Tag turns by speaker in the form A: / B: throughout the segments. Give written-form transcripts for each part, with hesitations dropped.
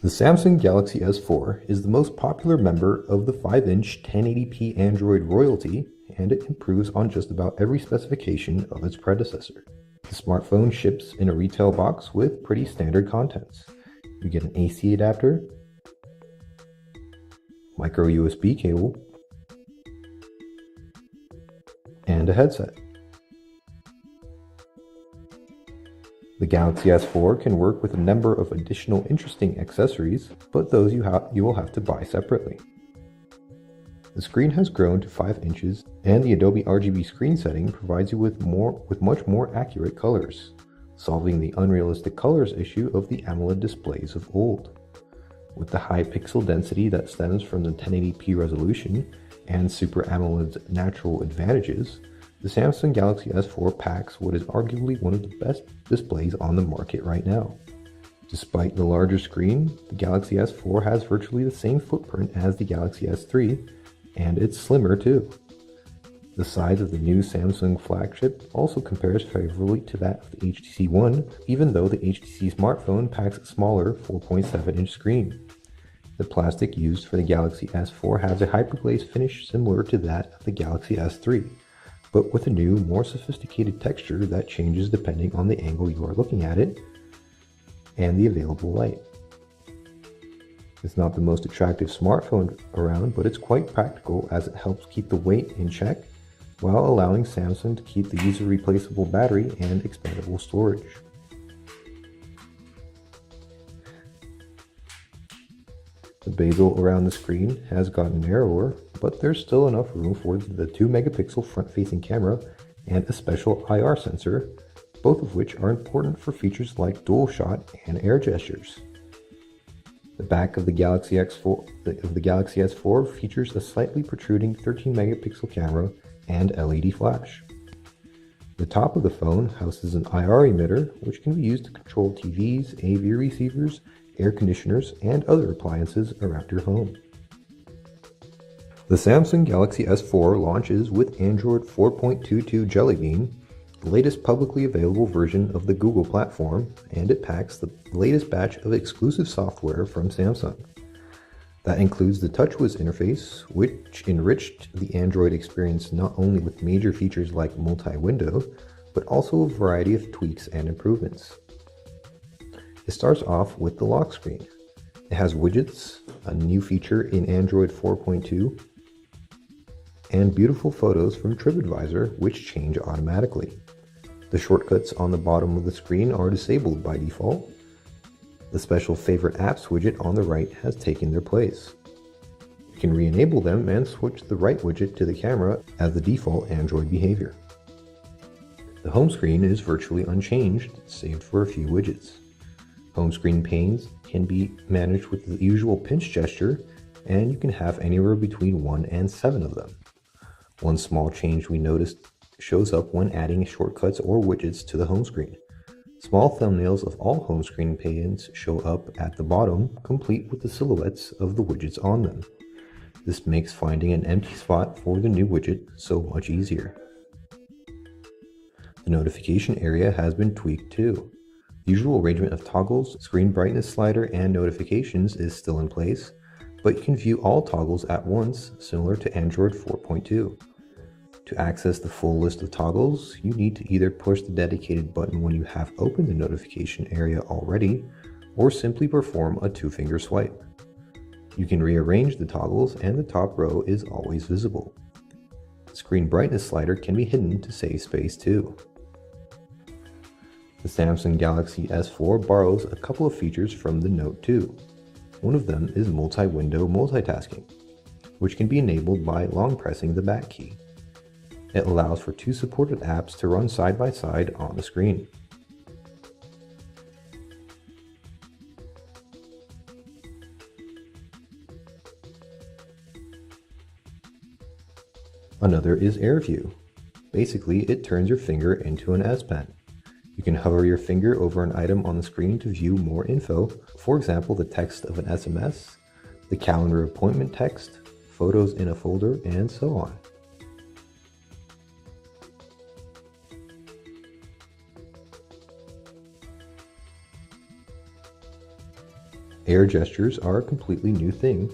A: The Samsung Galaxy S4 is the most popular member of the 5-inch 1080p Android royalty, and it improves on just about every specification of its predecessor. The smartphone ships in a retail box with pretty standard contents. You get an AC adapter, micro USB cable, and a headset. The Galaxy S4 can work with a number of additional interesting accessories, but those you will have to buy separately. The screen has grown to 5 inches, and the Adobe RGB screen setting provides you with much more accurate colors, solving the unrealistic colors issue of the AMOLED displays of old. With the high pixel density that stems from the 1080p resolution and Super AMOLED's natural advantages, the Samsung Galaxy S4 packs what is arguably one of the best displays on the market right now. Despite the larger screen, the Galaxy S4 has virtually the same footprint as the Galaxy S3, and it's slimmer too. The size of the new Samsung flagship also compares favorably to that of the HTC One, even though the HTC smartphone packs a smaller 4.7-inch screen. The plastic used for the Galaxy S4 has a hyperglaze finish similar to that of the Galaxy S3, but with a new, more sophisticated texture that changes depending on the angle you are looking at it and the available light. It's not the most attractive smartphone around, but it's quite practical as it helps keep the weight in check while allowing Samsung to keep the user-replaceable battery and expandable storage. The bezel around the screen has gotten narrower, but there's still enough room for the 2-megapixel front-facing camera and a special IR sensor, both of which are important for features like dual shot and air gestures. The back of the Galaxy S4 features a slightly protruding 13-megapixel camera and LED flash. The top of the phone houses an IR emitter, which can be used to control TVs, AV receivers, air conditioners, and other appliances around your home. The Samsung Galaxy S4 launches with Android 4.22 Jelly Bean, the latest publicly available version of the Google platform, and it packs the latest batch of exclusive software from Samsung. That includes the TouchWiz interface, which enriched the Android experience not only with major features like multi-window, but also a variety of tweaks and improvements. It starts off with the lock screen. It has widgets, a new feature in Android 4.2, and beautiful photos from TripAdvisor, which change automatically. The shortcuts on the bottom of the screen are disabled by default. The special favorite apps widget on the right has taken their place. You can re-enable them and switch the right widget to the camera as the default Android behavior. The home screen is virtually unchanged, save for a few widgets. Home screen panes can be managed with the usual pinch gesture, and you can have anywhere between 1 and 7 of them. One small change we noticed shows up when adding shortcuts or widgets to the home screen. Small thumbnails of all home screen panes show up at the bottom, complete with the silhouettes of the widgets on them. This makes finding an empty spot for the new widget so much easier. The notification area has been tweaked too. The usual arrangement of toggles, screen brightness slider, and notifications is still in place, but you can view all toggles at once, similar to Android 4.2. To access the full list of toggles, you need to either push the dedicated button when you have opened the notification area already, or simply perform a 2-finger swipe. You can rearrange the toggles, and the top row is always visible. The screen brightness slider can be hidden to save space too. The Samsung Galaxy S4 borrows a couple of features from the Note 2. One of them is multi-window multitasking, which can be enabled by long pressing the back key. It allows for 2 supported apps to run side by side on the screen. Another is AirView. Basically, it turns your finger into an S Pen. You can hover your finger over an item on the screen to view more info, for example the text of an SMS, the calendar appointment text, photos in a folder, and so on. Air gestures are a completely new thing.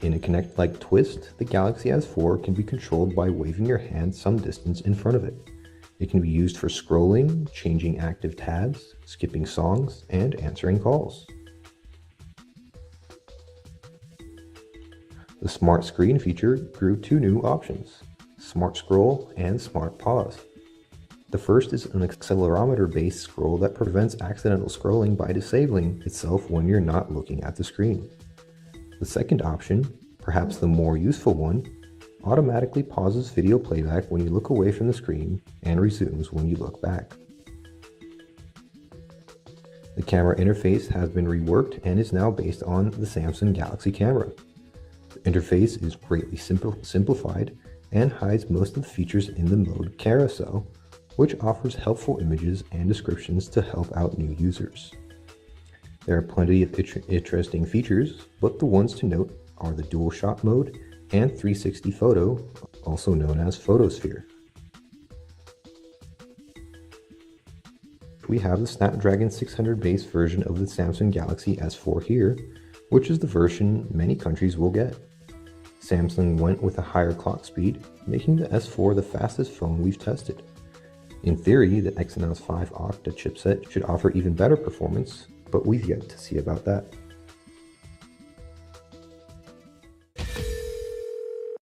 A: In a Kinect-like twist, the Galaxy S4 can be controlled by waving your hand some distance in front of it. It can be used for scrolling, changing active tabs, skipping songs, and answering calls. The Smart Screen feature grew two new options, Smart Scroll and Smart Pause. The first is an accelerometer-based scroll that prevents accidental scrolling by disabling itself when you're not looking at the screen. The second option, perhaps the more useful one, automatically pauses video playback when you look away from the screen and resumes when you look back. The camera interface has been reworked and is now based on the Samsung Galaxy camera. The interface is greatly simplified and hides most of the features in the mode carousel, which offers helpful images and descriptions to help out new users. There are plenty of interesting features, but the ones to note are the dual shot mode and 360 photo, also known as Photosphere. We have the Snapdragon 600 base version of the Samsung Galaxy S4 here, which is the version many countries will get. Samsung went with a higher clock speed, making the S4 the fastest phone we've tested. In theory, the Exynos 5 Octa chipset should offer even better performance, but we've yet to see about that.